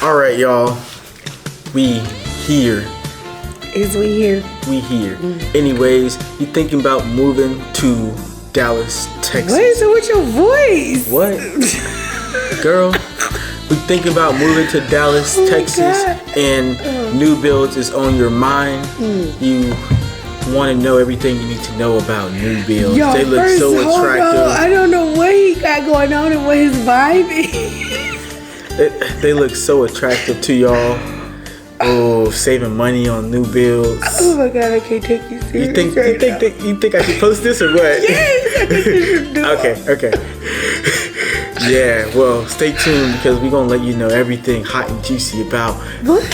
All right, y'all. We here. Is we here? We here. Anyways, you thinking about moving to Dallas, Texas? What is it with your voice? What? Girl, we thinking about moving to Dallas, Texas, and new builds is on your mind. You want to know everything you need to know about new builds. Yo, they look so attractive. I don't know what he got going on and what his vibe is. They look so attractive to y'all. Oh, saving money on new builds. Oh my God, I can't take you serious. You think I should post this or what? Yes, I think you should do it. Okay. Yeah, well, stay tuned because we're gonna let you know everything hot and juicy about What?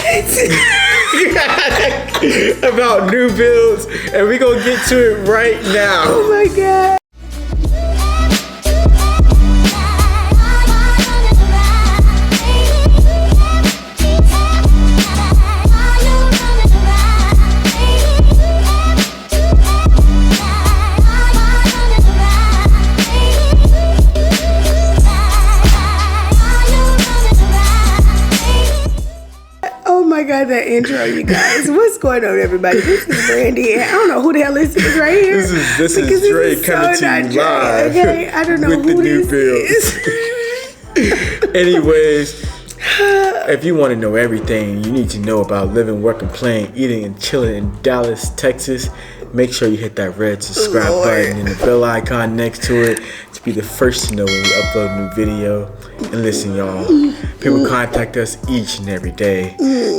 about new builds, and we're gonna get to it right now. Oh my God. God, that intro, you guys. What's going on, everybody? This is Brandy, and I don't know who the hell this is right here. This is Dre coming to you live. Okay, I don't know with who the new this builds. Anyways, if you want to know everything you need to know about living, working, playing, eating, and chilling in Dallas, Texas, make sure you hit that red subscribe button and the bell icon next to it to be the first to know when we upload a new video. And listen, y'all, people contact us each and every day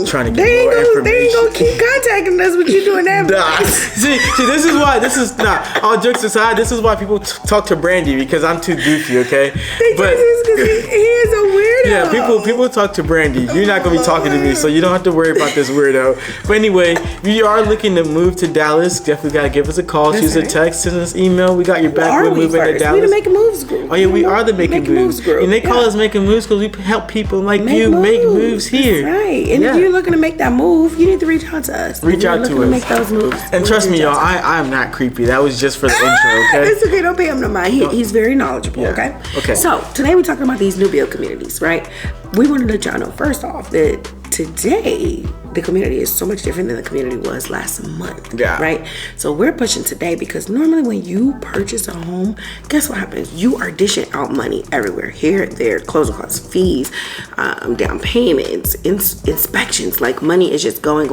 trying to get more information. They ain't gonna keep contacting us, but you doing that. See, this is why. All jokes aside, this is why people talk to Brandy, because I'm too goofy, okay? But because he is a weirdo. Yeah, people talk to Brandy. You're not gonna be talking to me, so you don't have to worry about this weirdo. But anyway, if you are looking to move to Dallas, definitely gotta give us a call, shoot us a text, send us an email. We got your back. We're moving to Dallas. We the Making Moves group. Oh yeah, we are the Making Moves group. And they call us Making Moves because we help people like you make moves here. That's right. And if you're looking to make that move, you need to reach out to us. Reach out to us. Make those moves. And trust me, y'all, I'm not creepy. That was just for the intro, okay? It's okay. Don't pay him no mind. He's very knowledgeable, okay? Okay. So today we're talking about these new build communities, right? We want to let y'all know first off that today the community is so much different than the community was last month. Yeah. Right? So we're pushing today because normally when you purchase a home, guess what happens? You are dishing out money everywhere. Here, there, closing costs, fees, down payments, inspections. Like money is just going.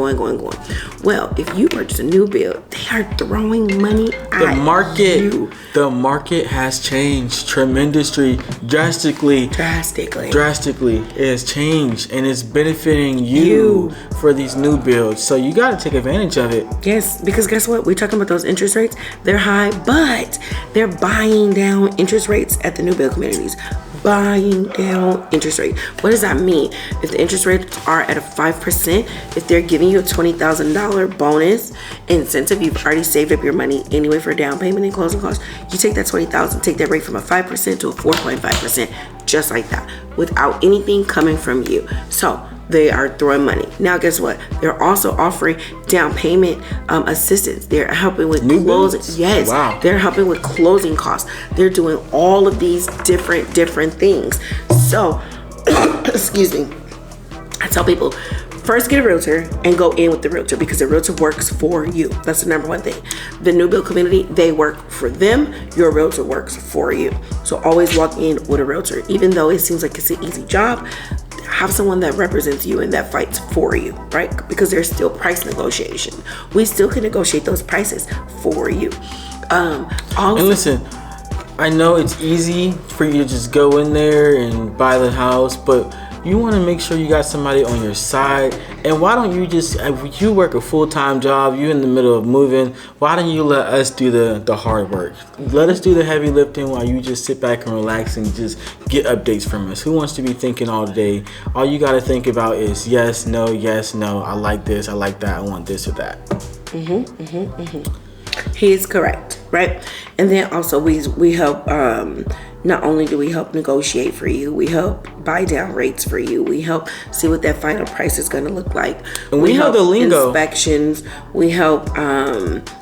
Well, if you purchase a new build, they are throwing money at you. The market has changed tremendously, drastically. It has changed, and it's benefiting you for these new builds. So you got to take advantage of it. Yes, because guess what? We're talking about those interest rates. They're high, but they're buying down interest rates at the new build communities. Buying down interest rate. What does that mean? If the interest rates are at a 5%, if they're giving you a $20,000 bonus incentive, you've already saved up your money anyway for down payment and closing costs. You take that $20,000, take that rate from a 5% to a 4.5%, just like that, without anything coming from you. So they are throwing money. Now, guess what? They're also offering down payment assistance. They're helping with closing. Yes. Wow. They're helping with closing costs. They're doing all of these different things. So, excuse me. I tell people, first get a realtor and go in with the realtor because the realtor works for you. That's the number one thing. The new build community, they work for them. Your realtor works for you. So always walk in with a realtor. Even though it seems like it's an easy job, have someone that represents you and that fights for you, right? Because there's still price negotiation. We still can negotiate those prices for you. And listen, I know it's easy for you to just go in there and buy the house, but you want to make sure you got somebody on your side. And why don't you just, if you work a full-time job, you're in the middle of moving, why don't you let us do the hard work? Let us do the heavy lifting while you just sit back and relax and just get updates from us. Who wants to be thinking all day? All you got to think about is yes, no, I like this, I like that, I want this or that. He is correct, right? And then also we help, not only do we help negotiate for you, we help buy down rates for you. We help see what that final price is going to look like. And we know the lingo. Inspections. We help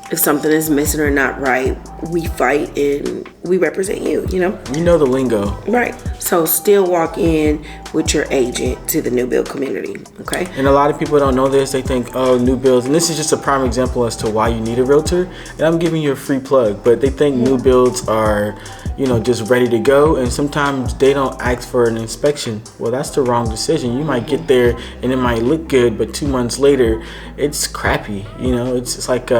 if something is missing or not right, we fight and we represent you, you know? You know the lingo. Right. So still walk in with your agent to the new build community, okay? And a lot of people don't know this. They think, oh, new builds. And this is just a prime example as to why you need a realtor. And I'm giving you a free plug. But they think new builds are, just ready to go. And sometimes they don't ask for an inspection. Well, that's the wrong decision. You might get there and it might look good, but 2 months later, it's crappy. It's like...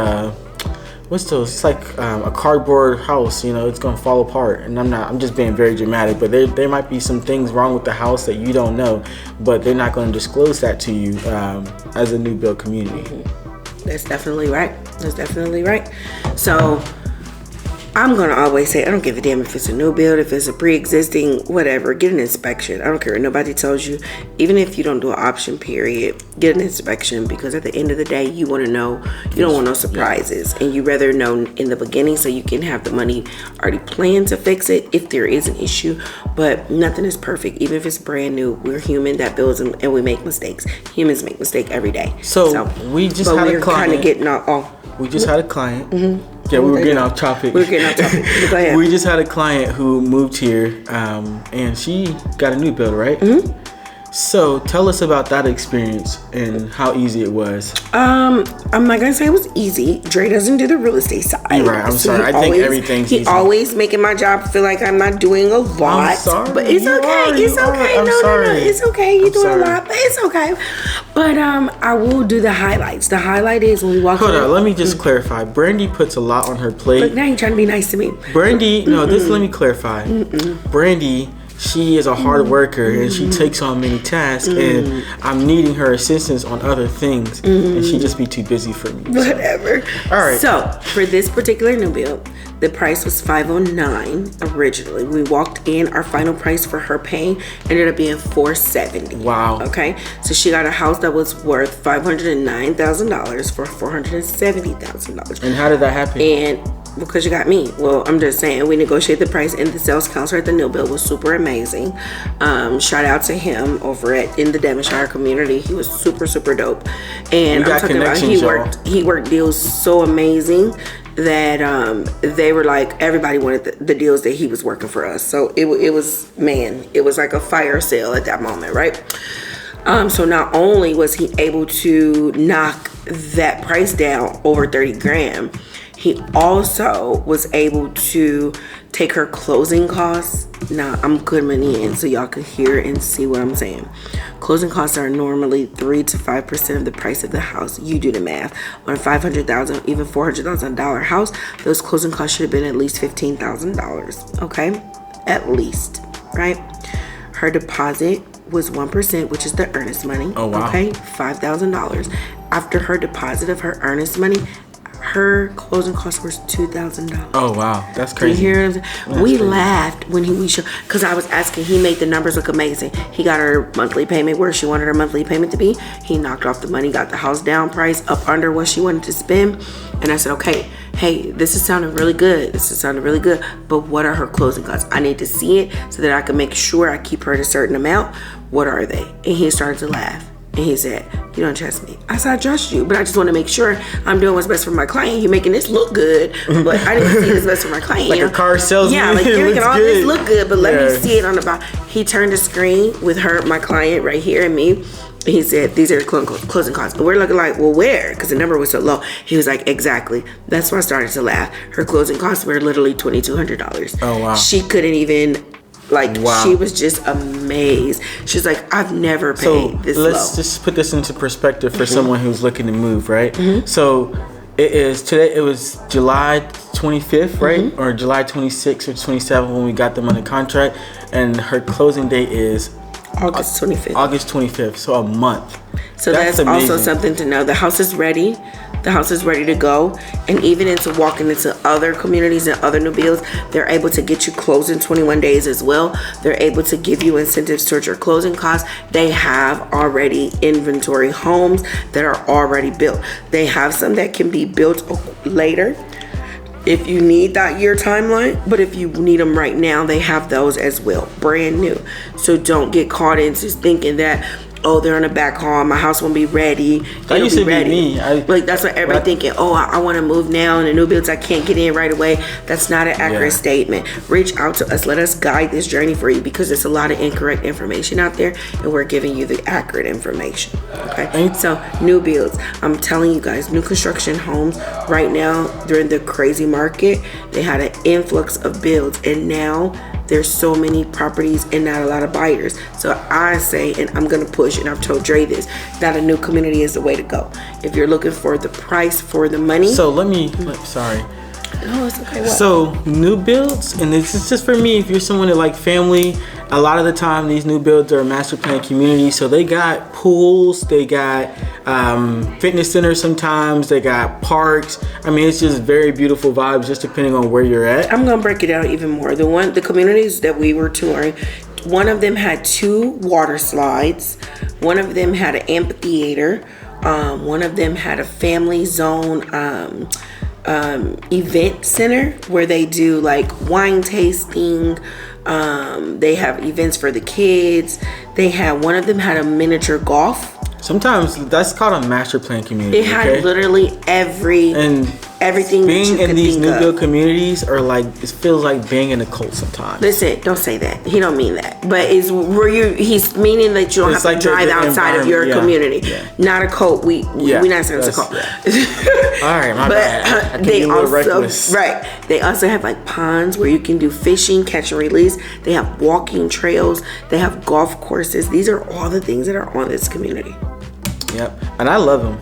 what's those? It's like a cardboard house, it's gonna fall apart. And I'm just being very dramatic, but there might be some things wrong with the house that you don't know, but they're not gonna disclose that to you as a new build community. That's definitely right. So I'm gonna always say, I don't give a damn if it's a new build, if it's a pre-existing, whatever, get an inspection. I don't care what nobody tells you. Even if you don't do an option period, get an inspection, because at the end of the day, you want to know, you don't want no surprises, and you rather know in the beginning so you can have the money already planned to fix it if there is an issue. But nothing is perfect. Even if it's brand new, we're human that builds and we make mistakes. Humans make mistakes every day. So we just had a client. Kind of getting off. We just had a client. Yeah, we were getting off topic. Go ahead. We just had a client who moved here, and she got a new build, right? So tell us about that experience and how easy it was. I'm not gonna say it was easy. Dre doesn't do the real estate side. You're right. I'm sorry. I think everything's easy. He always making my job feel like I'm not doing a lot. I'm sorry. But it's okay. It's okay. No. It's okay. You're doing a lot, but it's okay. But I will do the highlights. The highlight is when we walk in. Hold on. Let me just clarify. Brandy puts a lot on her plate. Look, now you're trying to be nice to me. Brandy, let me clarify. Brandy, she is a hard worker and she takes on many tasks, and I'm needing her assistance on other things, and she just be too busy for me. Whatever. All right. So for this particular new build, the price was $509 originally. We walked in, our final price for her paying ended up being $470. Wow. Okay. So she got a house that was worth $509,000 for $470,000. And how did that happen? And because you got me. Well, I'm just saying, we negotiated the price, and the sales counselor at the new build was super amazing. Shout out to him over in the Devonshire community. He was super dope. And I'm talking about he worked deals so amazing that they were like, everybody wanted the deals that he was working for us. So it was like a fire sale at that moment, right? So not only was he able to knock that price down over 30 grand, he also was able to take her closing costs. Now, I'm putting money in so y'all can hear and see what I'm saying. Closing costs are normally 3 to 5% of the price of the house. You do the math. On a $500,000, even $400,000 house, those closing costs should have been at least $15,000. Okay? At least, right? Her deposit was 1%, which is the earnest money. Oh, wow. Okay? $5,000. After her deposit of her earnest money, her closing cost was $2,000. Oh wow, that's crazy. You hear him? We laughed when we showed, because I was asking. He made the numbers look amazing. He got her monthly payment where she wanted her monthly payment to be. He knocked off the money, got the house down price up under what she wanted to spend. And I said, okay, hey, this is sounding really good. But what are her closing costs? I need to see it so that I can make sure I keep her at a certain amount. What are they? And he started to laugh. And he said, you don't trust me. I said, I trust you, but I just want to make sure I'm doing what's best for my client. You're making this look good, but I didn't see what's best for my client. Like a car salesman. Yeah, like you're making all this look good, but let me see it on the bottom. He turned the screen with my client right here and me. And he said, these are closing costs. But we're looking like, well, where? Because the number was so low. He was like, exactly. That's why I started to laugh. Her closing costs were literally $2,200. Oh, wow. She couldn't even... wow. She was just amazed. She's like, I've never paid this low. Let's just put this into perspective for someone who's looking to move, right? So it was July 25th, right? Or July 26th or 27th when we got them under contract. And her closing date is August 25th. August 25th, so a month. So that's also something to know. The house is ready. The house is ready to go. And even into walking into other communities and other new builds, they're able to get you closed in 21 days as well. They're able to give you incentives towards your closing costs. They have already inventory homes that are already built. They have some that can be built later if you need that year timeline, but if you need them right now, they have those as well, brand new. So don't get caught into thinking that, oh, they're on a back hall, my house won't be ready. That used to be me. Like, that's what everybody thinking, oh, I want to move now in the new builds, I can't get in right away. That's not an accurate statement. Reach out to us. Let us guide this journey for you, because there's a lot of incorrect information out there, and we're giving you the accurate information. Okay, so new builds, I'm telling you guys, new construction homes right now during the crazy market, they had an influx of builds, and now there's so many properties and not a lot of buyers. So I say, and I'm gonna push, and I've told Dre this, that a new community is the way to go if you're looking for the price for the money. So sorry. No, it's okay. What? So new builds, and this is just for me, if you're someone that like family, a lot of the time these new builds are master plan communities. So they got pools, they got fitness centers, sometimes they got parks. I mean, it's just very beautiful vibes, just depending on where you're at. I'm gonna break it out even more. The communities that we were touring, one of them had 2 water slides, one of them had an amphitheater, one of them had a family zone event center where they do like wine tasting. They have events for the kids. One of them had a miniature golf. Sometimes that's called a master plan community. It had literally everything. Being in these new build communities are like, it feels like being in a cult sometimes. Listen, don't say that. He don't mean that. But it's where he's meaning that you don't have to drive outside of your community. Yeah. Not a cult. We not saying it's a cult. Yeah. All right, my bad. They also have like ponds where you can do fishing, catch and release. They have walking trails. They have golf courses. These are all the things that are on this community. Yep, and I love them.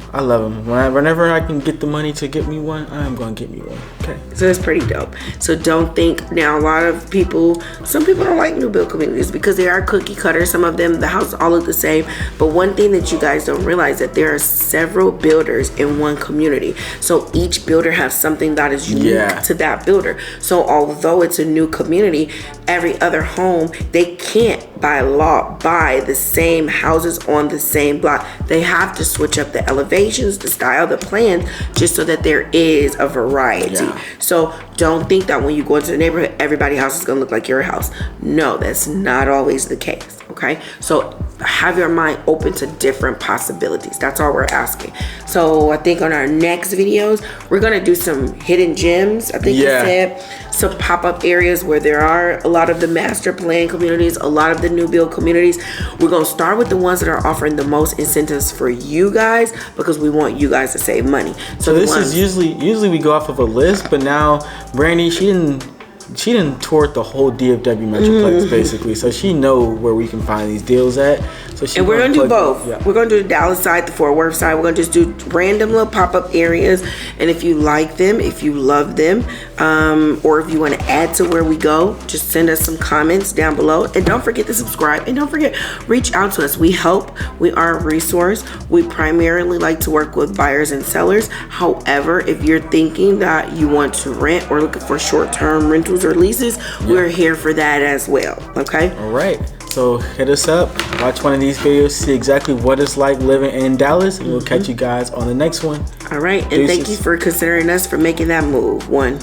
Whenever I can get the money to get me one, I'm gonna get me one. Okay. So it's pretty dope. So don't think now. A lot of people, some people don't like new build communities because they are cookie cutter. Some of them, the houses all look the same. But one thing that you guys don't realize that there are several builders in one community. So each builder has something that is unique to that builder. So although it's a new community, every other home, they can't by law buy the same houses on the same block. They have to switch up the elevations, the style, the plans, just so that there is a variety. So don't think that when you go into the neighborhood, everybody's house is gonna look like your house. No, that's not always the case. Okay, so have your mind open to different possibilities. That's all we're asking. So I think on our next videos, we're gonna do some hidden gems. I think you said some pop-up areas where there are a lot of the master plan communities, a lot of the new build communities. We're gonna start with the ones that are offering the most incentives for you guys, because we want you guys to save money. So this is usually we go off of a list, but now Brandy, she didn't tour the whole DFW Metroplex basically, so she know where we can find these deals at. So we're gonna do both. We're gonna do the Dallas side, the Fort Worth side. We're gonna just do random little pop-up areas, and if you like them, if you love them, or if you want to add to where we go, just send us some comments down below, and don't forget to subscribe, and don't forget, reach out to us. We help. We are a resource. We primarily like to work with buyers and sellers. However, if you're thinking that you want to rent or looking for short-term rentals or leases, we're here for that as well. Okay. All right. So hit us up, watch one of these videos, see exactly what it's like living in Dallas, and we'll catch you guys on the next one. All right, and thank you for considering us for making that move. 1